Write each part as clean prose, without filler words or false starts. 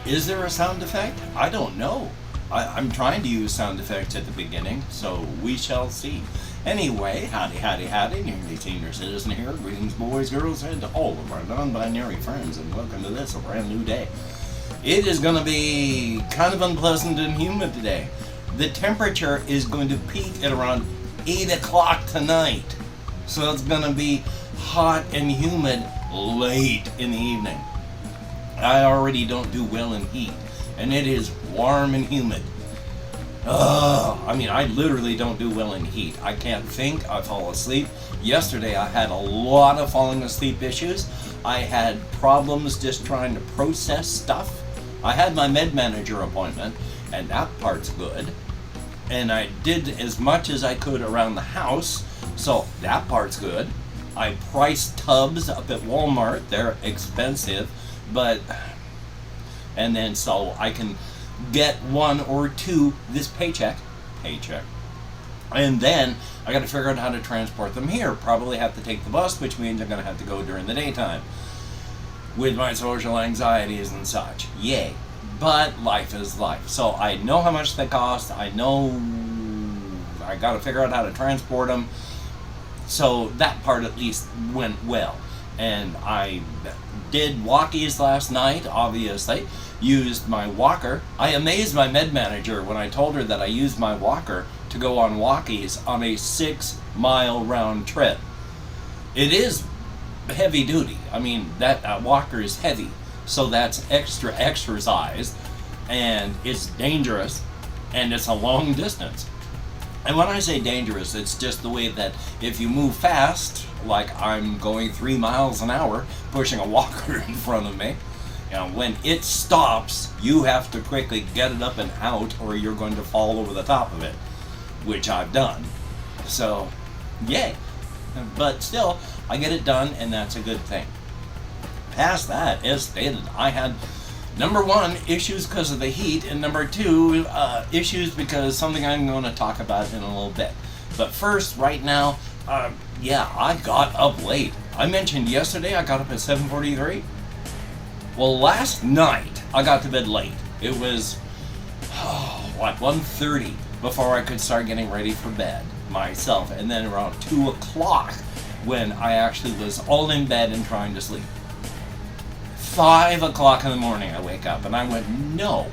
Is there a sound effect? I don't know. I'm trying to use sound effects at the beginning, so we shall see. Anyway, howdy, nearly senior citizen here. Greetings, boys, girls, and to all of our non-binary friends, and welcome to this, a brand new day. It is going to be kind of unpleasant and humid today. The temperature is going to peak at around 8 o'clock tonight. So it's going to be hot and humid late in the evening. I already don't do well in heat, and it is warm and humid. I literally don't do well in heat. I can't think, I fall asleep. Yesterday I had a lot of falling asleep issues. I had problems just trying to process stuff. I had my med manager appointment, and that part's good. And I did as much as I could around the house, so that part's good. I priced tubs up at Walmart. They're expensive, and then so I can get one or two this paycheck, and then I got to figure out how to transport them here. Probably have to take the bus, which means I'm going to have to go during the daytime with my social anxieties and such. Yay. But life is life. So I know how much they cost. I know I got to figure out how to transport them. So that part at least went well. And I did walkies last night, obviously. Used my walker. I amazed my med manager when I told her that I used my walker to go on walkies on a 6-mile round trip. It is heavy duty. That walker is heavy, so that's extra exercise, and it's dangerous, and it's a long distance. And when I say dangerous, it's just the way that if you move fast, like I'm going 3 miles an hour, pushing a walker in front of me, when it stops, you have to quickly get it up and out, or you're going to fall over the top of it, which I've done. So, yay. But still, I get it done, and that's a good thing. Past that, as stated, I had, number one, issues because of the heat, and number two, issues because something I'm going to talk about in a little bit. But first, right now, I got up late. I mentioned yesterday I got up at 7:43. Well, last night, I got to bed late. It was, 1:30 before I could start getting ready for bed myself, and then around 2 o'clock when I actually was all in bed and trying to sleep. 5 o'clock in the morning I wake up, and I went, no.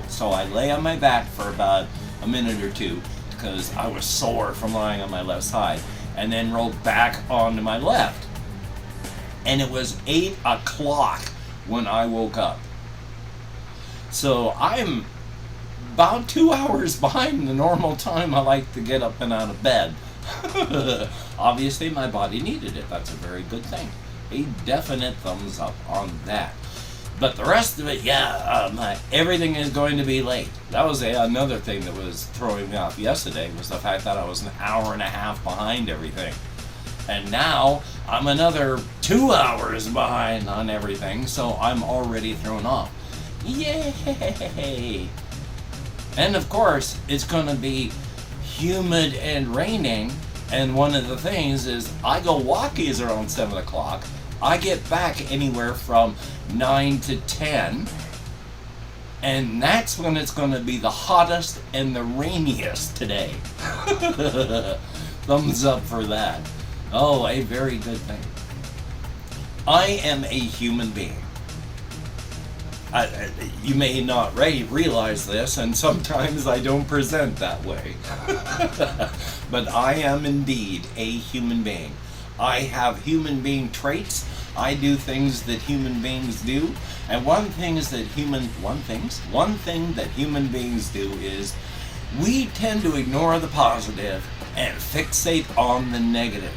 So I lay on my back for about a minute or two, because I was sore from lying on my left side, and then rolled back onto my left. And it was 8 o'clock when I woke up. So I'm about 2 hours behind the normal time I like to get up and out of bed. Obviously, my body needed it. That's a very good thing. A definite thumbs up on that. But the rest of it, everything is going to be late. That was another thing that was throwing me off yesterday, was the fact that I was an hour and a half behind everything. And now I'm another 2 hours behind on everything, so I'm already thrown off. Yay! And of course, it's going to be humid and raining, and one of the things is I go walkies around 7 o'clock. I get back anywhere from 9 to 10, and that's when it's going to be the hottest and the rainiest today. Thumbs up for that. Oh, a very good thing. I am a human being. You may not realize this, and sometimes I don't present that way. But I am indeed a human being. I have human being traits. I do things that human beings do. And one thing that human beings do is we tend to ignore the positive and fixate on the negative.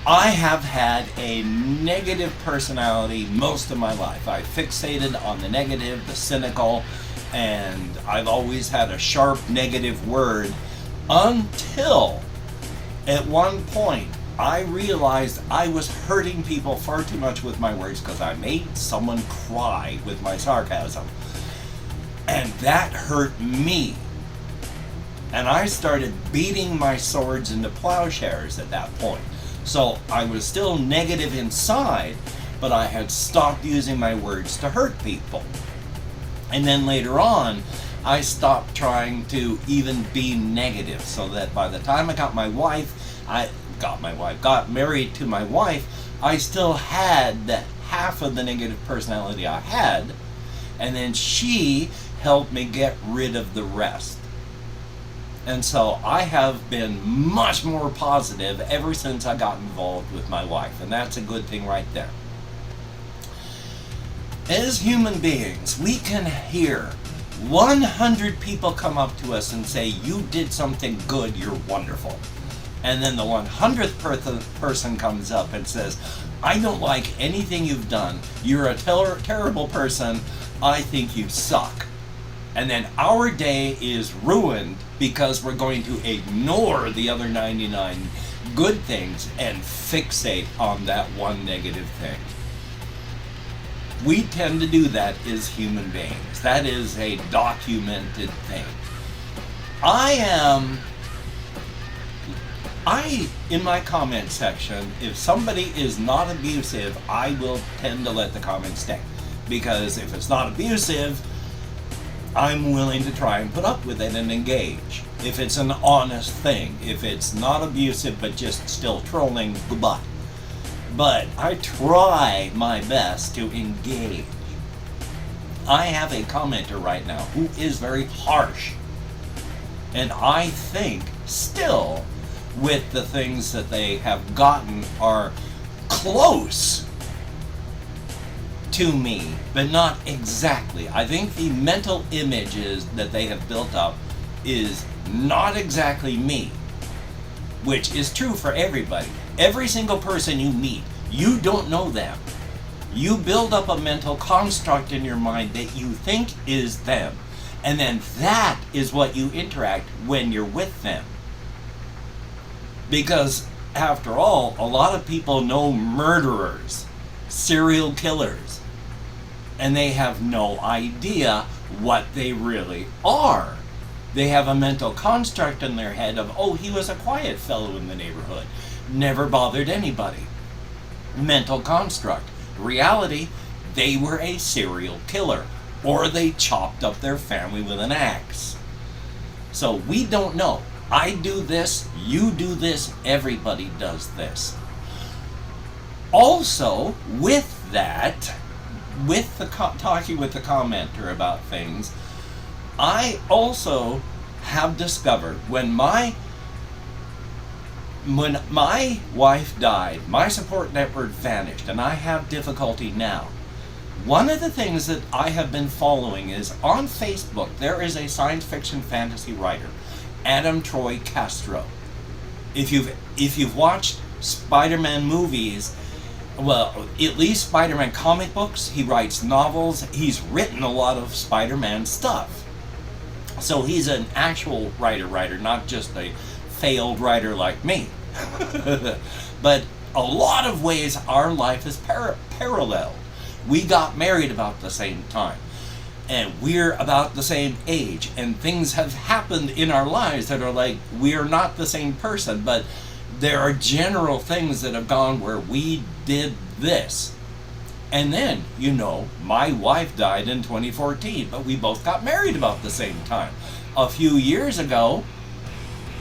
I have had a negative personality most of my life. I fixated on the negative, the cynical, and I've always had a sharp negative word until at one point I realized I was hurting people far too much with my words because I made someone cry with my sarcasm. And that hurt me. And I started beating my swords into plowshares at that point. So I was still negative inside, but I had stopped using my words to hurt people. And then later on, I stopped trying to even be negative, so that by the time I got married to my wife, I still had that half of the negative personality I had, and then she helped me get rid of the rest. And so I have been much more positive ever since I got involved with my wife, and that's a good thing right there. As human beings, we can hear 100 people come up to us and say, you did something good, you're wonderful. And then the 100th person comes up and says, I don't like anything you've done, you're a terrible person, I think you suck. And then our day is ruined because we're going to ignore the other 99 good things and fixate on that one negative thing. We tend to do that as human beings. That is a documented thing. In my comment section, if somebody is not abusive, I will tend to let the comment stay. Because if it's not abusive, I'm willing to try and put up with it and engage. If it's an honest thing, if it's not abusive but just still trolling, goodbye. But I try my best to engage. I have a commenter right now who is very harsh. And I think still, with the things that they have gotten, are close to me, but not exactly. I think the mental images that they have built up is not exactly me, which is true for everybody. Every single person you meet, you don't know them. You build up a mental construct in your mind that you think is them, and then that is what you interact when you're with them. Because after all, a lot of people know murderers, serial killers, and they have no idea what they really are. They have a mental construct in their head of, oh, he was a quiet fellow in the neighborhood, never bothered anybody. Mental construct. Reality, they were a serial killer, or they chopped up their family with an axe. So we don't know. I do this, you do this, everybody does this. Also, with that, with the talking with the commenter about things, I also have discovered when my wife died, my support network vanished, and I have difficulty now. One of the things that I have been following is on Facebook, there is a science fiction fantasy writer, Adam Troy Castro. If you've watched Spider-Man movies, well, at least Spider-Man comic books, he writes novels, he's written a lot of Spider-Man stuff. So he's an actual writer, not just a failed writer like me. But a lot of ways our life is paralleled. We got married about the same time, and we're about the same age, and things have happened in our lives that are like, we're not the same person, but there are general things that have gone where we did this. And then, my wife died in 2014, but we both got married about the same time. A few years ago,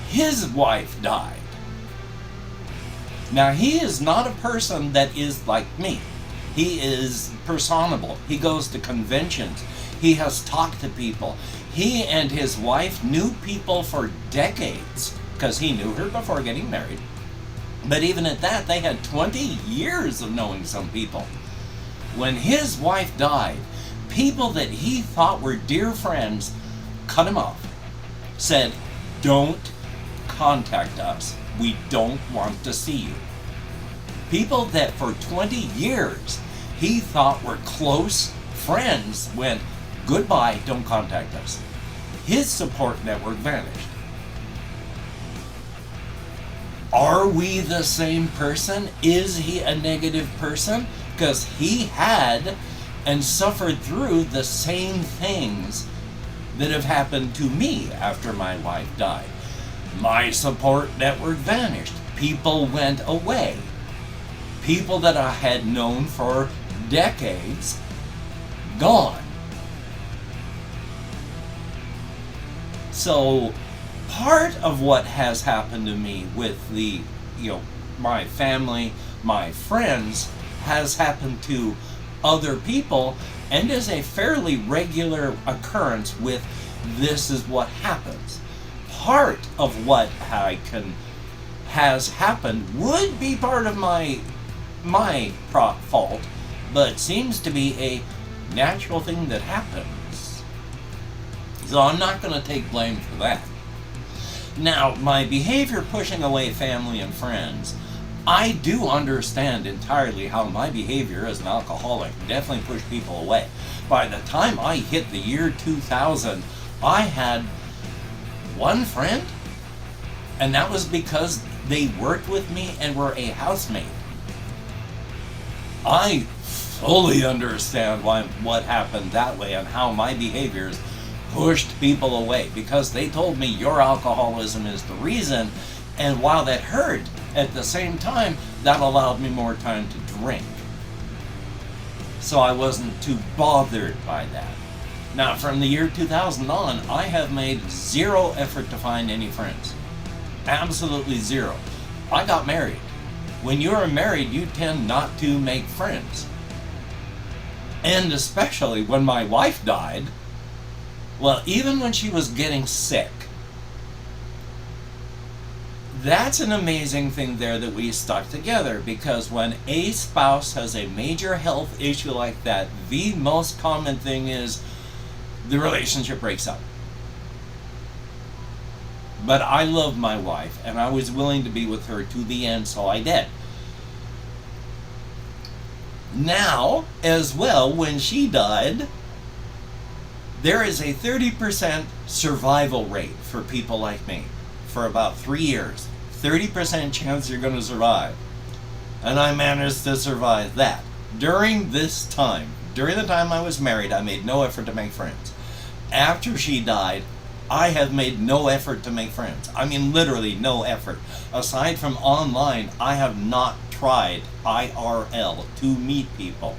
his wife died. Now, he is not a person that is like me. He is personable. He goes to conventions. He has talked to people. He and his wife knew people for decades, because he knew her before getting married. But even at that, they had 20 years of knowing some people. When his wife died, people that he thought were dear friends cut him off. Said, don't contact us. We don't want to see you. People that for 20 years he thought were close friends went, goodbye, don't contact us. His support network vanished. Are we the same person? Is he a negative person? Because he had and suffered through the same things that have happened to me after my wife died. My support network vanished. People went away. People that I had known for decades, gone. So part of what has happened to me with the, my family, my friends, has happened to other people, and is a fairly regular occurrence with this is what happens. Part of what has happened would be part of my fault, but seems to be a natural thing that happens. So I'm not going to take blame for that. Now, my behavior pushing away family and friends, I do understand entirely how my behavior as an alcoholic definitely pushed people away. By the time I hit the year 2000, I had one friend, and that was because they worked with me and were a housemate. I fully understand what happened that way and how my behaviors pushed people away, because they told me your alcoholism is the reason, and while that hurt, at the same time, that allowed me more time to drink. So I wasn't too bothered by that. Now, from the year 2000 on, I have made zero effort to find any friends. Absolutely zero. I got married. When you're married, you tend not to make friends. And especially when my wife died, well, even when she was getting sick, that's an amazing thing there that we stuck together, because when a spouse has a major health issue like that, the most common thing is the relationship breaks up. But I love my wife, and I was willing to be with her to the end, so I did. Now, as well, when she died, there is a 30% survival rate for people like me for about 3 years. 30% chance you're going to survive. And I managed to survive that. During this time, during the time I was married, I made no effort to make friends. After she died, I have made no effort to make friends. I mean, literally no effort. Aside from online, I have not tried IRL to meet people.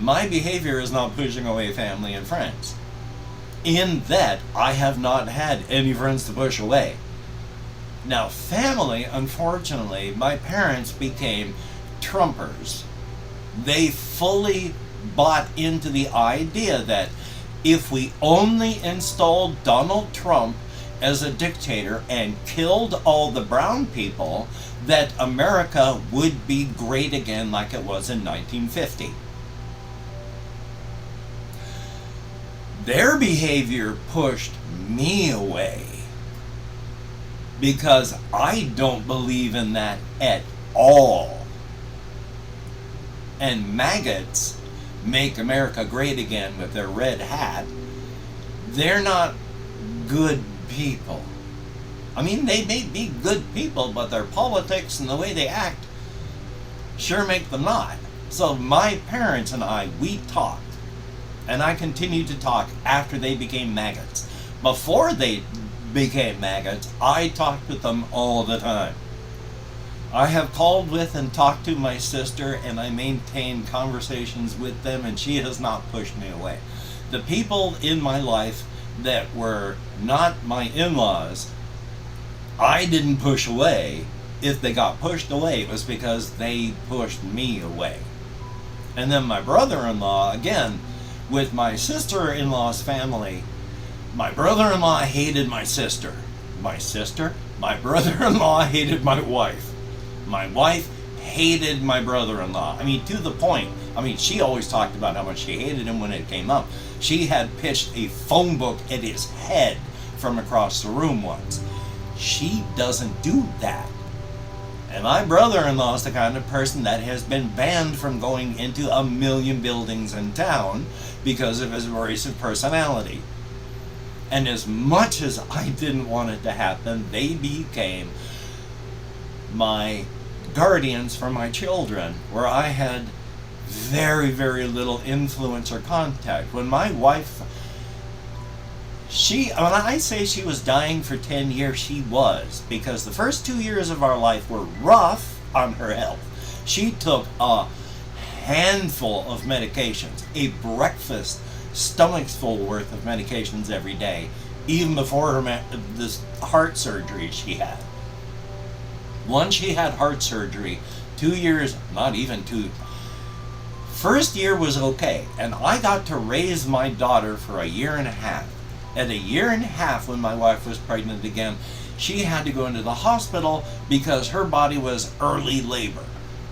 My behavior is not pushing away family and friends. In that, I have not had any friends to push away. Now, family, unfortunately, my parents became Trumpers. They fully bought into the idea that if we only installed Donald Trump as a dictator and killed all the brown people, that America would be great again like it was in 1950. Their behavior pushed me away, because I don't believe in that at all. And maggots make America great again with their red hat. They're not good people. I mean, they may be good people, but their politics and the way they act sure make them not. So my parents and I, we talked. And I continued to talk after they became maggots. Before they became maggots, I talked with them all the time. I have called with and talked to my sister, and I maintained conversations with them, and she has not pushed me away. The people in my life that were not my in-laws, I didn't push away. If they got pushed away, it was because they pushed me away. And then my brother-in-law, again, with my sister-in-law's family, my brother-in-law hated my sister. My brother-in-law hated my wife. My wife hated my brother-in-law. I mean, to the point. I mean, she always talked about how much she hated him when it came up. She had pitched a phone book at his head from across the room once. She doesn't do that. And my brother-in-law is the kind of person that has been banned from going into 1 million buildings in town because of his abrasive personality. And as much as I didn't want it to happen, they became my guardians for my children, where I had very, very little influence or contact. When my wife, when I say she was dying for 10 years, she was, because the first 2 years of our life were rough on her health. She took a handful of medications, a breakfast stomach's full worth of medications every day, even before this heart surgery she had. Once she had heart surgery, 2 years, not even two, first year was okay, and I got to raise my daughter for a year and a half. At a year and a half, when my wife was pregnant again, she had to go into the hospital because her body was early labor.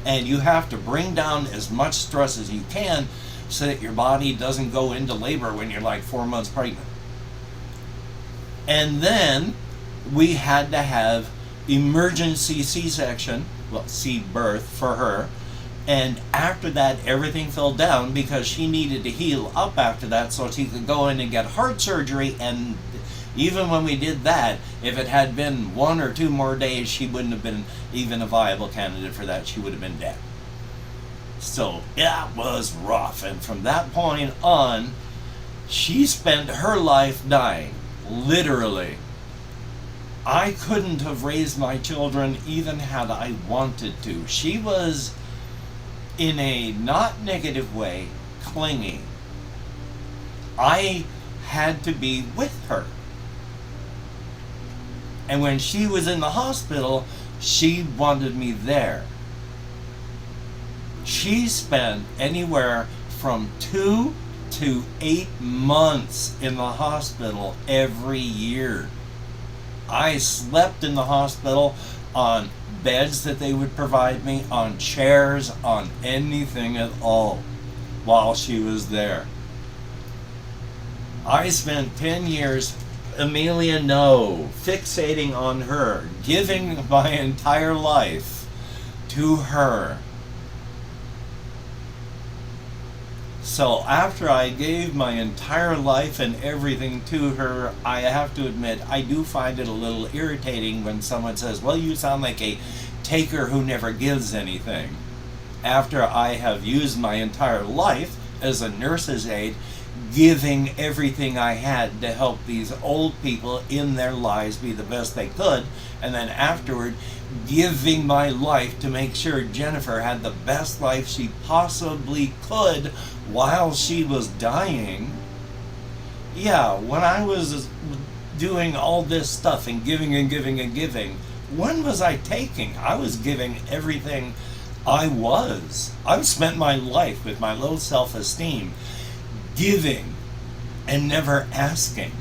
And you have to bring down as much stress as you can so that your body doesn't go into labor when you're like 4 months pregnant. And then we had to have emergency C-section, well, C-birth for her. And after that, everything fell down because she needed to heal up after that so she could go in and get heart surgery. And even when we did that, if it had been 1 or 2 more days, she wouldn't have been even a viable candidate for that. She would have been dead. So it was rough. And from that point on, she spent her life dying. Literally. I couldn't have raised my children even had I wanted to. She was, in a not negative way, clingy. I had to be with her. And when she was in the hospital, she wanted me there. She spent anywhere from 2 to 8 months in the hospital every year. I slept in the hospital on beds that they would provide me, on chairs, on anything at all while she was there. I spent 10 years, Amelia, no, fixating on her, giving my entire life to her. So after I gave my entire life and everything to her, I have to admit, I do find it a little irritating when someone says, well, you sound like a taker who never gives anything. After I have used my entire life as a nurse's aide, giving everything I had to help these old people in their lives be the best they could, and then afterward giving my life to make sure Jennifer had the best life she possibly could while she was dying. Yeah, when I was doing all this stuff and giving and giving and giving, when was I taking? I was giving everything I was. I've spent my life with my low self-esteem giving and never asking.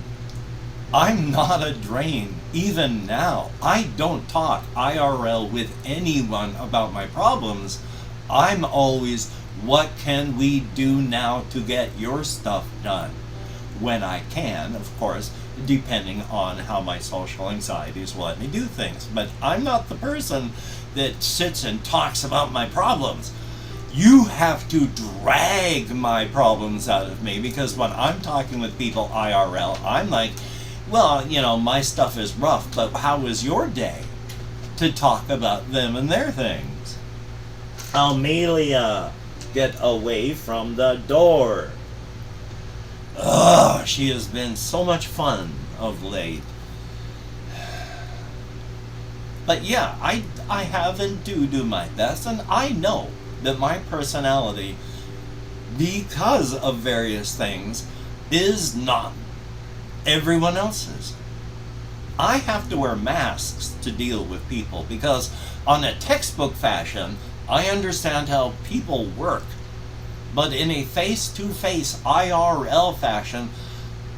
I'm not a drain, even now. I don't talk IRL with anyone about my problems. I'm always, what can we do now to get your stuff done? When I can, of course, depending on how my social anxieties will let me do things. But I'm not the person that sits and talks about my problems. You have to drag my problems out of me, because when I'm talking with people IRL, I'm like, well, you know, my stuff is rough, but how was your day? To talk about them and their things. Amelia, get away from the door. Ugh, she has been so much fun of late. But yeah, I have and do my best, and I know that my personality, because of various things, is not everyone else's. I have to wear masks to deal with people because on a textbook fashion, I understand how people work. But in a face-to-face IRL fashion,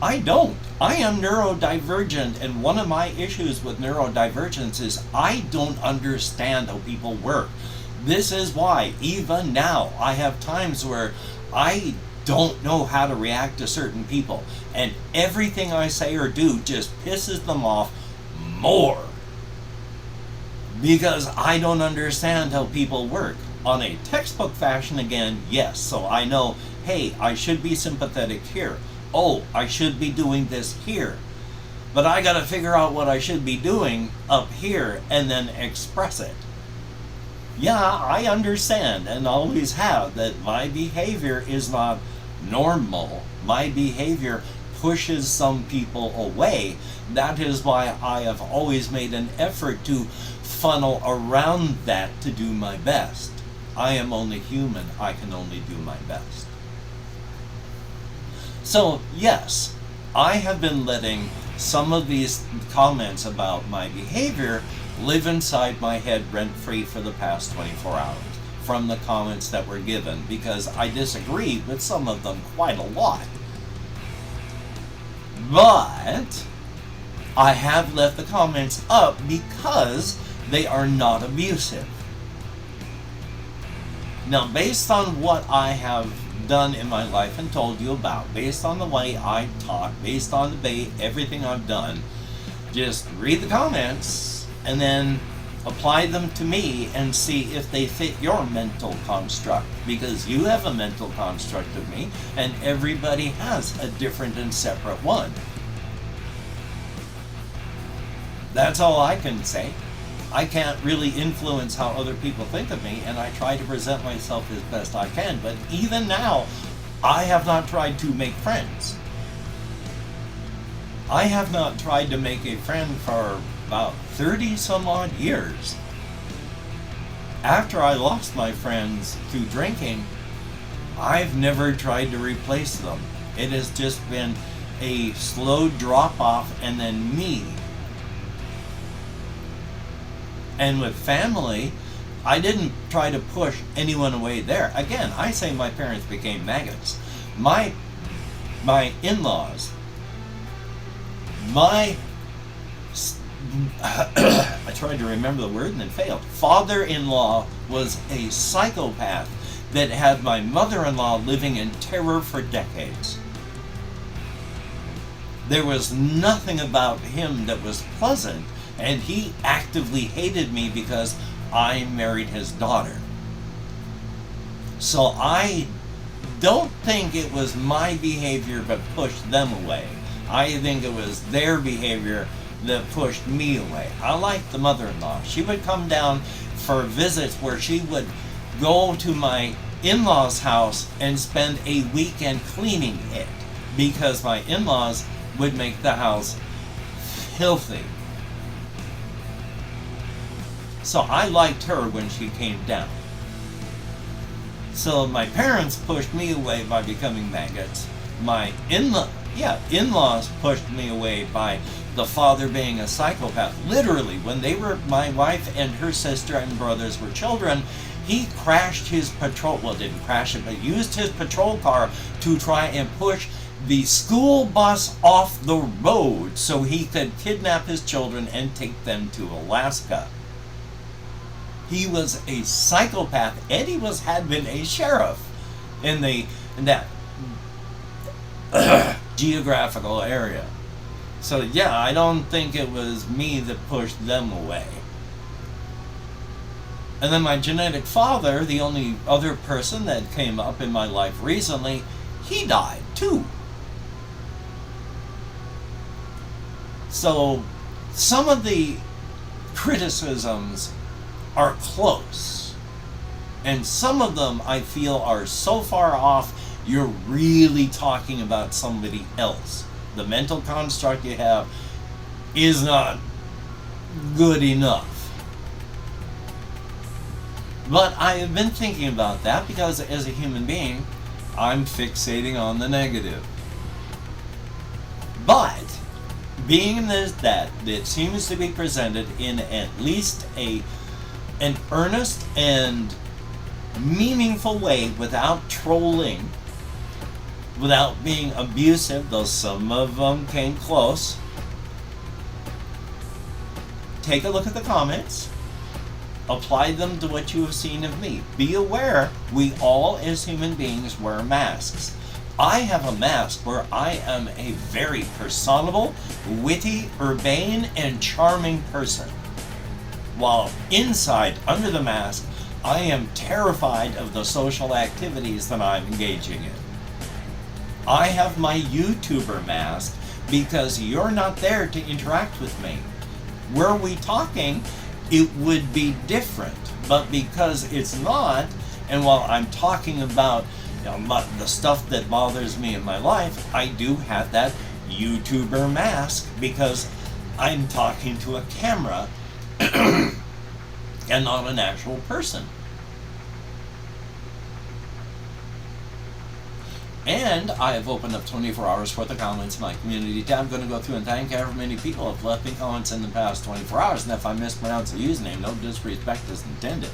I don't. I am neurodivergent, and one of my issues with neurodivergence is I don't understand how people work. This is why, even now, I have times where I don't know how to react to certain people, and everything I say or do just pisses them off more because I don't understand how people work. On a textbook fashion, again, yes, so I know, hey, I should be sympathetic here. Oh, I should be doing this here. But I gotta figure out what I should be doing up here and then express it. Yeah, I understand and always have that my behavior is not normal. My behavior pushes some people away. That is why I have always made an effort to funnel around that to do my best. I am only human. I can only do my best. So, yes, I have been letting some of these comments about my behavior live inside my head rent-free for the past 24 hours from the comments that were given, because I disagree with some of them quite a lot. But I have left the comments up because they are not abusive. Now, based on what I have done in my life and told you about, based on the way I talk, based on everything I've done, just read the comments and then apply them to me and see if they fit your mental construct, because you have a mental construct of me and everybody has a different and separate one. That's all I can say. I can't really influence how other people think of me, and I try to present myself as best I can, but even now, I have not tried to make friends. I have not tried to make a friend for about 30 some odd years. After I lost my friends through drinking, I've never tried to replace them. It has just been a slow drop off and then me. And with family, I didn't try to push anyone away there. Again, I say my parents became maggots. My in-laws, I tried to remember the word and then failed. Father-in-law was a psychopath that had my mother-in-law living in terror for decades. There was nothing about him that was pleasant, and he actively hated me because I married his daughter. So I don't think it was my behavior that pushed them away. I think it was their behavior that pushed me away. I liked the mother-in-law. She would come down for visits where she would go to my in-laws' house and spend a weekend cleaning it, because my in-laws would make the house filthy. So I liked her when she came down. So my parents pushed me away by becoming maggots. My in-laws pushed me away by the father being a psychopath. Literally, when my wife and her sister and brothers were children, he crashed his didn't crash it, but used his patrol car to try and push the school bus off the road so he could kidnap his children and take them to Alaska. He was a psychopath, and he had been a sheriff in that geographical area. So yeah, I don't think it was me that pushed them away. And then my genetic father, the only other person that came up in my life recently, he died too. So some of the criticisms are close, and some of them I feel are so far off you're really talking about somebody else. The mental construct you have is not good enough. But I have been thinking about that because as a human being, I'm fixating on the negative. But being that it seems to be presented in at least an earnest and meaningful way, without trolling, without being abusive, though some of them came close. Take a look at the comments. Apply them to what you have seen of me. Be aware, we all as human beings wear masks. I have a mask where I am a very personable, witty, urbane, and charming person. While inside, under the mask, I am terrified of the social activities that I'm engaging in. I have my YouTuber mask because you're not there to interact with me. Were we talking, it would be different. But because it's not, and while I'm talking about the stuff that bothers me in my life, I do have that YouTuber mask because I'm talking to a camera and not an actual person. And I have opened up 24 hours for the comments in my community tab. I'm going to go through and thank however many people have left me comments in the past 24 hours. And if I mispronounce a username, no disrespect is intended.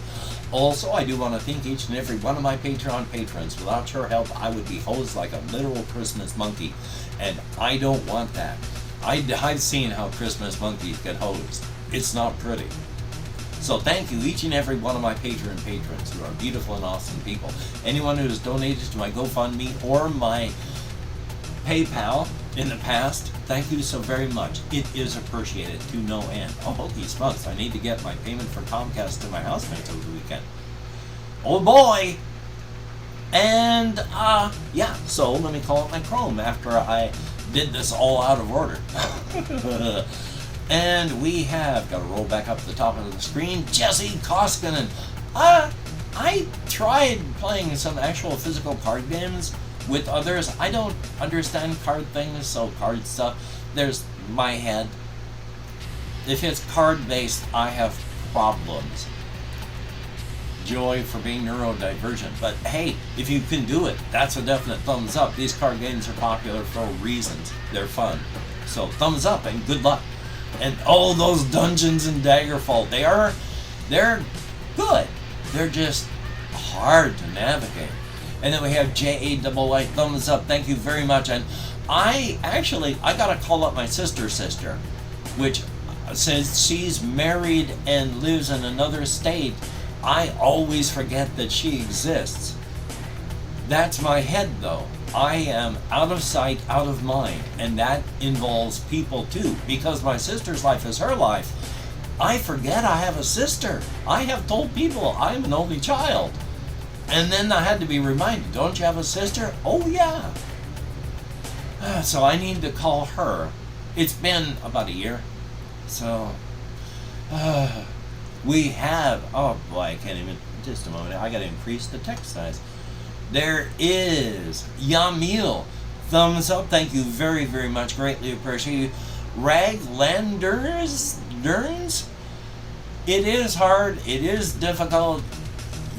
Also, I do want to thank each and every one of my Patreon patrons. Without your help, I would be hosed like a literal Christmas monkey. And I don't want that. I've seen how Christmas monkeys get hosed. It's not pretty. So thank you, each and every one of my Patreon patrons who are beautiful and awesome people. Anyone who has donated to my GoFundMe or my PayPal in the past, thank you so very much. It is appreciated to no end. Oh, holy smokes, I need to get my payment for Comcast to my housemates over the weekend. Oh boy! And, yeah, so let me call up my Chrome after I did this all out of order. And we have got to roll back up to the top of the screen. Jesse Koskinen. I tried playing some actual physical card games with others. I don't understand card things, so card stuff. There's my head. If it's card based, I have problems. Joy for being neurodivergent. But hey, if you can do it, that's a definite thumbs up. These card games are popular for reasons. They're fun. So thumbs up and good luck. And oh, those dungeons in Daggerfall, they're good. They're just hard to navigate. And then we have JAYY, thumbs up, thank you very much. And I gotta call up my sister, which since she's married and lives in another state, I always forget that she exists. That's my head though. I am out of sight, out of mind, and that involves people too, because my sister's life is her life. I forget I have a sister. I have told people I'm an only child. And then I had to be reminded, don't you have a sister? Oh yeah. So I need to call her. It's been about a year. So, we have, oh boy, I can't even, just a moment, I gotta increase the text size. There is Yamil. Thumbs up. Thank you very, very much. Greatly appreciated. Raglanders. It is hard. It is difficult.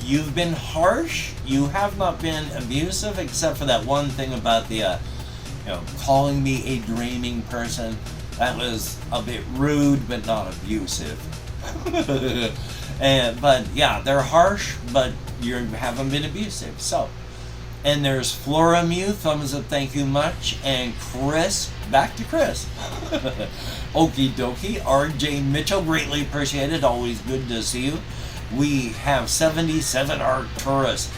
You've been harsh. You have not been abusive, except for that one thing about the, calling me a dreaming person. That was a bit rude, but not abusive. But yeah, they're harsh, but you haven't been abusive. So, and there's Floramu, thumbs up, thank you much. And Chris, back to Chris. Okie dokie. RJ Mitchell, greatly appreciated. Always good to see you. We have 77 Arcturus.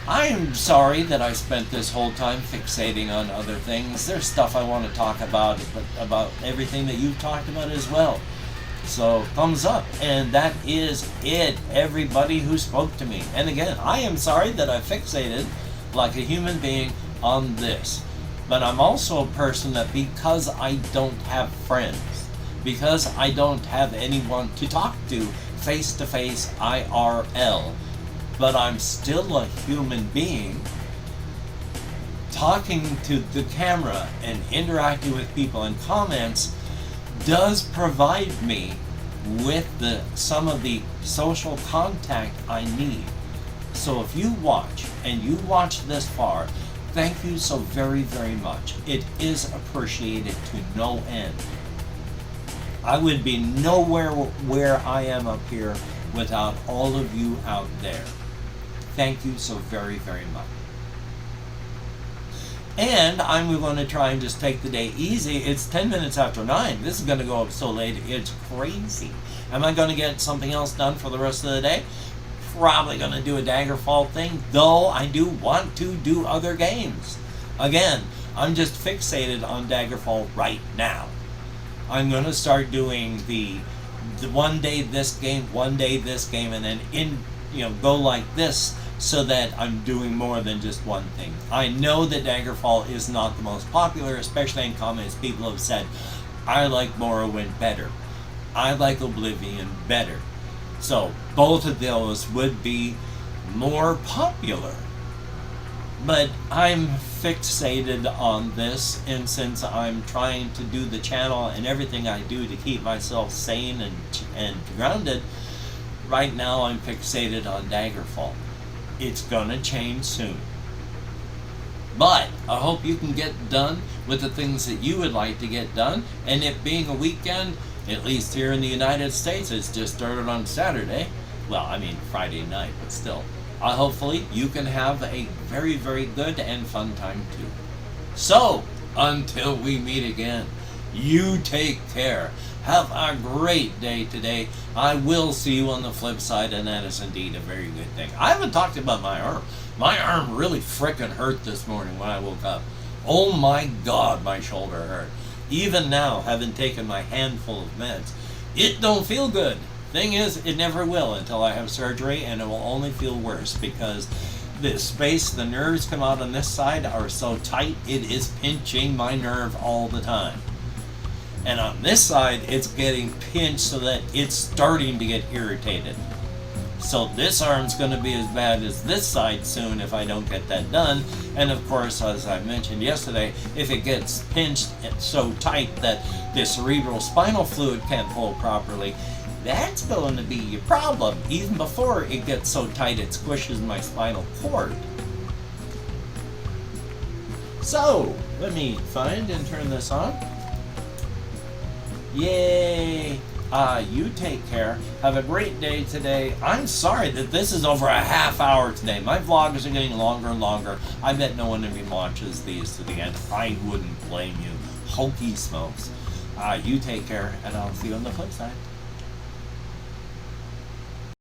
I am sorry that I spent this whole time fixating on other things. There's stuff I want to talk about, but about everything that you've talked about as well. So, thumbs up. And that is it, everybody who spoke to me. And again, I am sorry that I fixated like a human being on this. But I'm also a person that, because I don't have friends, because I don't have anyone to talk to face-to-face IRL, but I'm still a human being, talking to the camera and interacting with people in comments does provide me with some of the social contact I need. So if you watch, and you watch this far, thank you so very, very much. It is appreciated to no end. I would be nowhere where I am up here without all of you out there. Thank you so very, very much. And I'm going to try and just take the day easy. It's 10 minutes after 9. This is going to go up so late, it's crazy. Am I going to get something else done for the rest of the day? Probably going to do a Daggerfall thing, though I do want to do other games. Again, I'm just fixated on Daggerfall right now. I'm going to start doing the one day this game, one day this game, and then go like this, so that I'm doing more than just one thing. I know that Daggerfall is not the most popular, especially in comments. People have said, I like Morrowind better. I like Oblivion better. So both of those would be more popular. But I'm fixated on this, and since I'm trying to do the channel and everything I do to keep myself sane and grounded, right now I'm fixated on Daggerfall. It's gonna change soon. But I hope you can get done with the things that you would like to get done. And it being a weekend, at least here in the United States, it's just started on Saturday. Well, I mean Friday night, but still. Hopefully you can have a very, very good and fun time too. So, until we meet again, you take care. Have a great day today. I will see you on the flip side, and that is indeed a very good thing. I haven't talked about my arm. My arm really frickin' hurt this morning when I woke up. Oh my God, my shoulder hurt. Even now, having taken my handful of meds, it don't feel good. Thing is, it never will until I have surgery, and it will only feel worse because the space the nerves come out on this side are so tight, it is pinching my nerve all the time. And on this side, it's getting pinched so that it's starting to get irritated. So this arm's going to be as bad as this side soon if I don't get that done. And of course, as I mentioned yesterday, if it gets pinched so tight that the cerebral spinal fluid can't flow properly, that's going to be your problem, even before it gets so tight it squishes my spinal cord. So, let me find and turn this on. Yay! You take care. Have a great day today. I'm sorry that this is over a half hour today. My vlogs are getting longer and longer. I bet no one even watches these to the end. I wouldn't blame you. Hokey smokes. You take care, and I'll see you on the flip side.